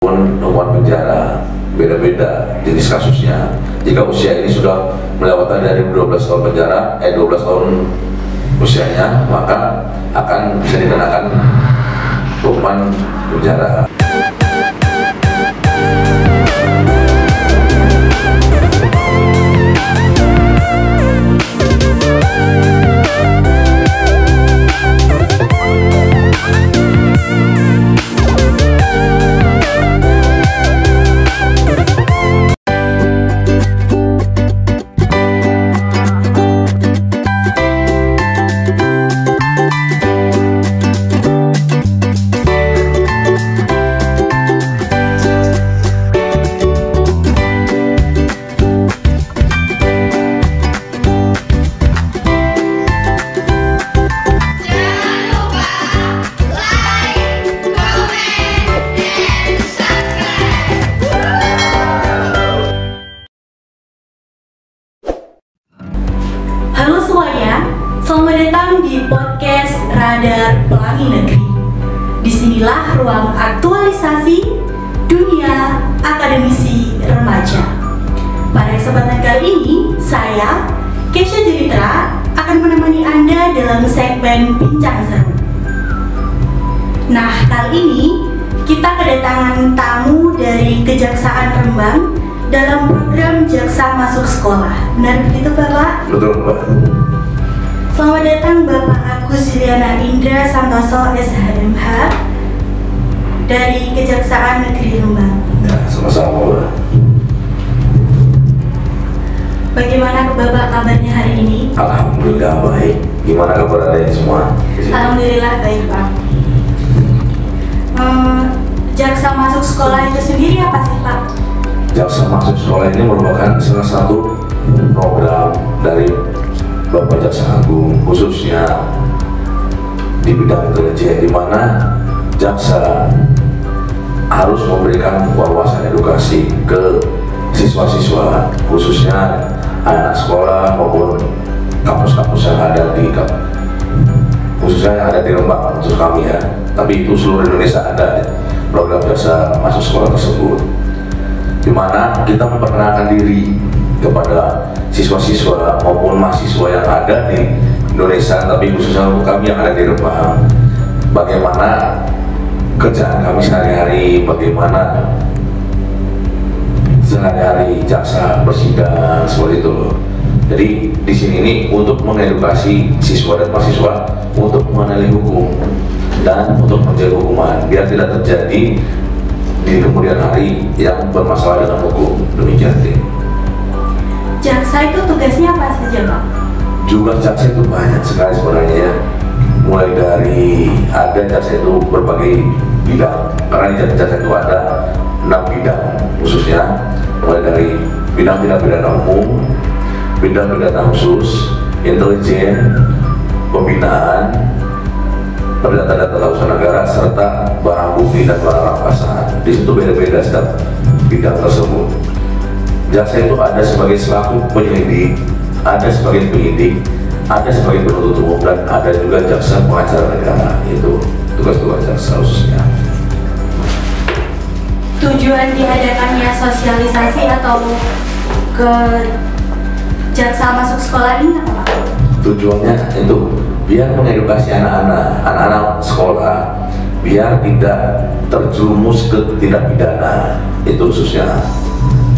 pun hukuman penjara, beda-beda jenis kasusnya. Jika usia ini sudah melewati dari 12 tahun penjara, 12 tahun usianya, maka akan bisa dikenakan hukuman penjara. Halo semuanya, selamat datang di podcast Radar Pelangi Negeri. Disinilah ruang aktualisasi dunia akademisi remaja. Pada kesempatan kali ini, saya, Kesha Jeritra, akan menemani Anda dalam segmen Bincang Seru. Nah, kali ini kita kedatangan tamu dari Kejaksaan Rembang dalam program Jaksa Masuk Sekolah. Benar begitu Bapak? Betul, Pak. Selamat datang Bapak Agus Yuliana Indra Santoso SHMH dari Kejaksaan Negeri Rembang. Ya, sama-sama, Pak. Bagaimana Bapak kabarnya hari ini? Alhamdulillah baik. Gimana kabar Anda semua? Alhamdulillah baik Pak. Jaksa Masuk Sekolah itu sendiri apa sih Pak? Jaksa Masuk Sekolah ini merupakan salah satu program dari Bapak Jaksa Agung, khususnya di bidang intelijen, di mana jaksa harus memberikan wawasan edukasi ke siswa-siswa, khususnya anak sekolah maupun kampus-kampus yang ada di khususnya yang ada di Rembang, khusus kami ya. Tapi itu seluruh Indonesia ada program Jaksa Masuk Sekolah tersebut, di mana kita memperkenalkan diri kepada siswa-siswa maupun mahasiswa yang ada di Indonesia, tapi khususnya untuk kami yang ada di Rembang, bagaimana kerjaan kami sehari-hari, bagaimana sehari-hari jaksa bersidang, seperti itu loh. Jadi di sini ini untuk mengedukasi siswa dan mahasiswa untuk mengenali hukum dan untuk menjaga hukuman biar tidak terjadi di kemudian hari yang bermasalah dengan hukum. Demikian tim. Jaksa itu tugasnya apa saja Pak? Jumlah jaksa itu banyak sekali sebenarnya ya. Mulai dari ada jaksa itu berbagai bidang, karena di jaksa itu ada 6 bidang khususnya, mulai dari bidang-bidang pidana umum, bidang pidana khusus, intelijen, pembinaan, data-data usaha negara, serta barang bukti dan barang rampasan. Di situ beda-beda setiap bidang tersebut. Jaksa itu ada sebagai selaku penyelidik, ada sebagai penyidik, ada sebagai penuntut umum, dan ada juga jaksa pengacara negara. Itu tugas-tugas jaksa khususnya. Tujuan diadakannya sosialisasi atau ke Jaksa Masuk Sekolah ini apa Pak? Tujuannya itu biar mengedukasi anak-anak sekolah biar tidak terjerumus ke tindak pidana, itu khususnya.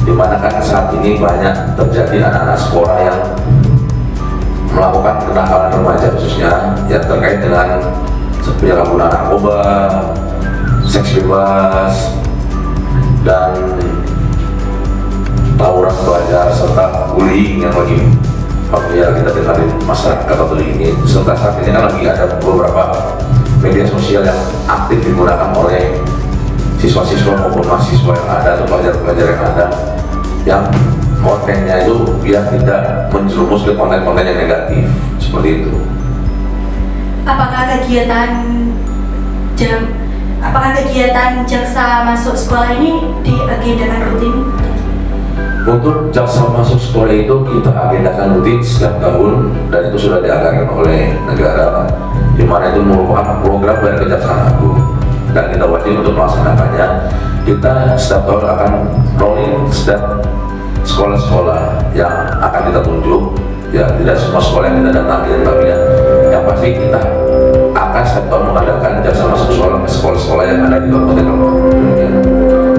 Dimana karena saat ini banyak terjadi anak-anak sekolah yang melakukan kenakalan remaja, khususnya yang terkait dengan penyalahgunaan narkoba, seks bebas, dan tawuran pelajar, serta bullying yang lagi familiar kita dengar di masyarakat atau ini. Serta saat ini kan lagi ada beberapa media sosial yang aktif digunakan oleh siswa-siswa maupun mahasiswa yang ada atau pelajar-pelajar yang ada, yang kontennya itu biar tidak menjerumus ke konten-konten yang negatif seperti itu. Apakah kegiatan jaksa masuk sekolah ini diagendakan rutin? Untuk jaksa masuk sekolah itu kita agendakan rutin setiap tahun, dan itu sudah dianggarkan oleh negara, di mana itu merupakan program dari Kejaksaan Agung dan kita wajib untuk melaksanakannya kita setiap tahun akan rolling setiap sekolah-sekolah yang akan kita tunjuk. Ya tidak semua sekolah yang kita datangin, tapi ya yang pasti kita akan setiap tahun mengadakan jasa masuk sekolah ke sekolah-sekolah yang ada di Kabupaten Lebak.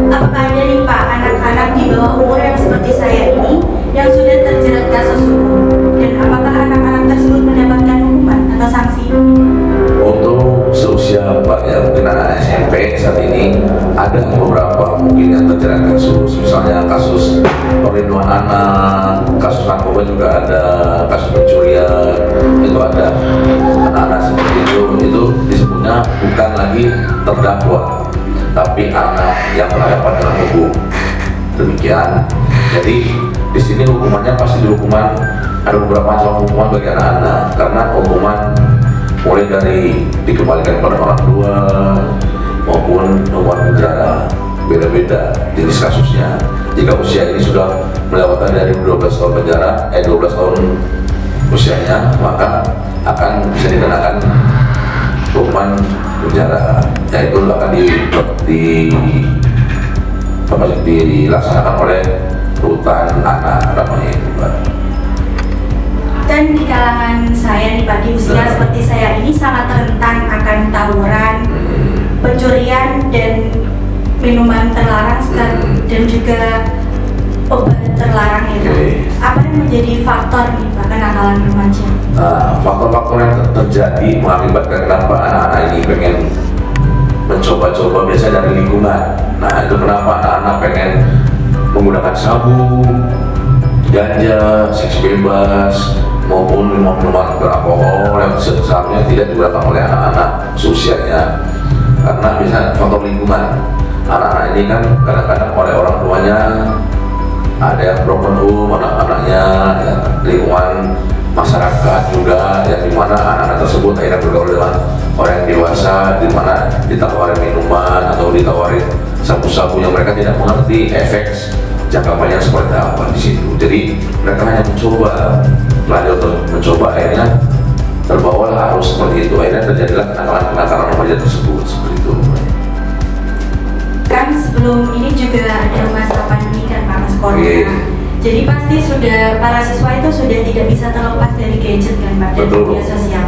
Apakah ada nih Pak anak-anak di bawah umur yang seperti saya ini yang sudah terjerat kasus hukum, dan apakah anak-anak tersebut mendapatkan hukuman atau sanksi? Untuk seusia Pak ya, mungkin anak SMP saat ini ada beberapa mungkin yang terjerat kasus, misalnya kasus perlindungan anak, kasus narkoba juga ada, kasus pencurian itu ada. Anak-anak seperti itu disebutnya bukan lagi terdakwa, tapi anak yang berhadapan dengan hukum. Demikian. Jadi di sini hukumannya pasti hukuman, ada beberapa macam hukuman bagi anak-anak, karena hukuman mulai dari dikembalikan kepada orang tua maupun hukuman penjara, beda-beda jenis kasusnya. Jika usia ini sudah melewati dari 12 tahun penjara, 12 tahun usianya, maka akan bisa dikenakan hukuman penjara, yaitu akan dilaksanakan oleh rutan anak namanya itu Pak. Dan di kalangan saya nih Pak, di usia seperti saya ini sangat rentan akan tawuran, pencurian dan minuman terlarang dan juga obat terlarang itu. Apa yang menjadi faktor nih Pak kenakalan remaja? Nah, faktor-faktor yang terjadi mengakibatkan kenapa anak-anak ini pengen mencoba-coba biasa dari lingkungan. Nah itu kenapa anak-anak pengen menggunakan sabu, ganja, seks bebas, maupun minuman beralkohol yang seharusnya tidak digunakan oleh anak-anak seusianya. Karena misalnya faktor lingkungan, anak-anak ini kan kadang-kadang oleh orang tuanya ada yang broken home, anak-anaknya ya, lingkungan masyarakat juga yang dimana anak-anak tersebut akhirnya bergaul dengan orang yang dewasa, dimana ditawarin minuman atau ditawarin sabu-sabu yang mereka tidak mengerti efek jangka panjang seperti apa di situ. Jadi mereka hanya mencoba, lanjut mencoba, akhirnya terbawa arus seperti itu, akhirnya terjadilah kenakalan remaja tersebut seperti itu. Kan sebelum ini juga ada masa pandemi kan Pak, Mas Corona. Jadi pasti sudah para siswa itu sudah tidak bisa terlepas dari gadget kan Pak, dan media sosial.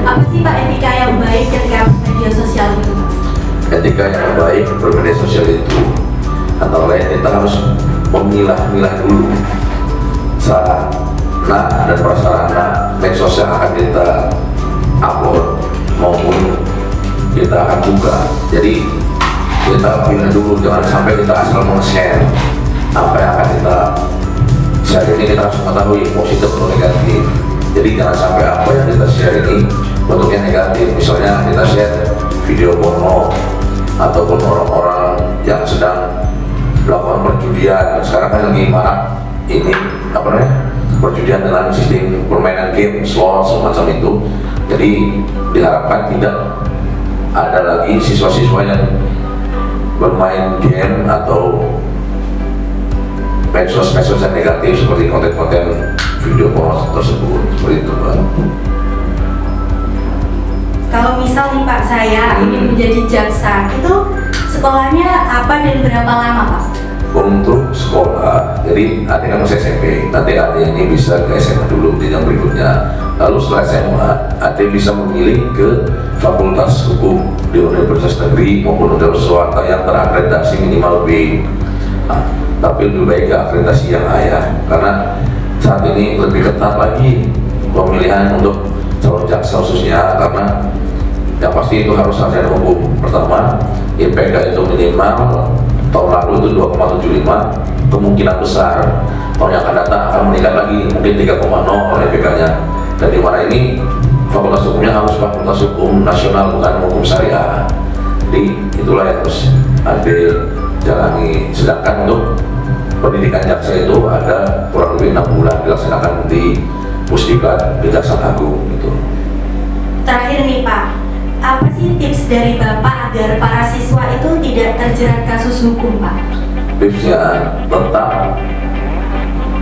Apa sih Pak etika yang baik ketika media sosial itu Pak? Etika yang baik bermedia sosial itu antara lain kita harus memilah-milah dulu sarana dan prasarana medsos yang akan kita upload maupun kita akan buka. Jadi kita pilih dulu, jangan sampai kita asal meng-share apa yang akan kita share. Ini kita harus mengetahui positif atau negatif. Jadi jangan sampai apa yang kita share ini bentuknya negatif. Misalnya kita share video porno ataupun orang-orang yang sedang melakukan perjudian. Sekarang kan lagi marak ini apa namanya, perjudian dengan sistem permainan game, slot semacam itu. Jadi diharapkan tidak ada lagi siswa-siswa yang bermain game atau medsos-medsos yang negatif seperti konten-konten video porno tersebut, seperti itu Pak. Kalau misal nih Pak, saya ingin menjadi jaksa, itu sekolahnya apa dan berapa lama Pak? Untuk sekolah, jadi adik kan masih SMP, nanti adik ini bisa ke SMA dulu di yang berikutnya. Lalu setelah SMA, adik bisa memilih ke Fakultas Hukum di Universitas Negeri maupun universitas swasta yang terakreditasi minimal B. Nah, tapi lebih baik ke akreditasi yang ayah, karena saat ini lebih ketat lagi pemilihan untuk calon jaksa khususnya, karena yang pasti itu harus sarjana hukum. Pertama, IPK itu minimal tahun lalu itu 2,75, kemungkinan besar tahun yang akan datang akan meningkat lagi mungkin 3,0 IPK-nya. Dan di mana ini fakultas hukumnya harus fakultas hukum nasional, bukan hukum syariah. Jadi itulah yang harus jalani. Sedangkan untuk pendidikan jaksa itu ada kurang lebih 6 bulan dilaksanakan di Pusdiklat Kejaksaan Agung gitu. Terakhir nih Pak, apa sih tips dari Bapak agar para siswa itu tidak terjerat kasus hukum Pak? Tipsnya tetap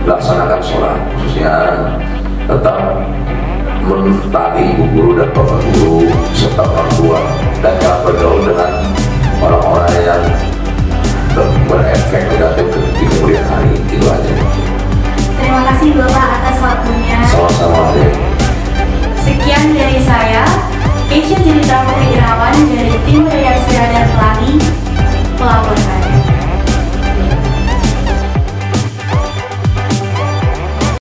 laksanakan sholat, khususnya tetap mentaati ibu guru dan bapak guru serta orang tua, dan jangan bergaul dengan orang-orang yang berefek negatif di kemudian hari. Itu aja. Terima kasih Bapak atas waktunya. Sama-sama deh. Sekian dari saya, Keisha Jelita Putri Irawan dari tim redaksi Radar Pelangi melaporkan.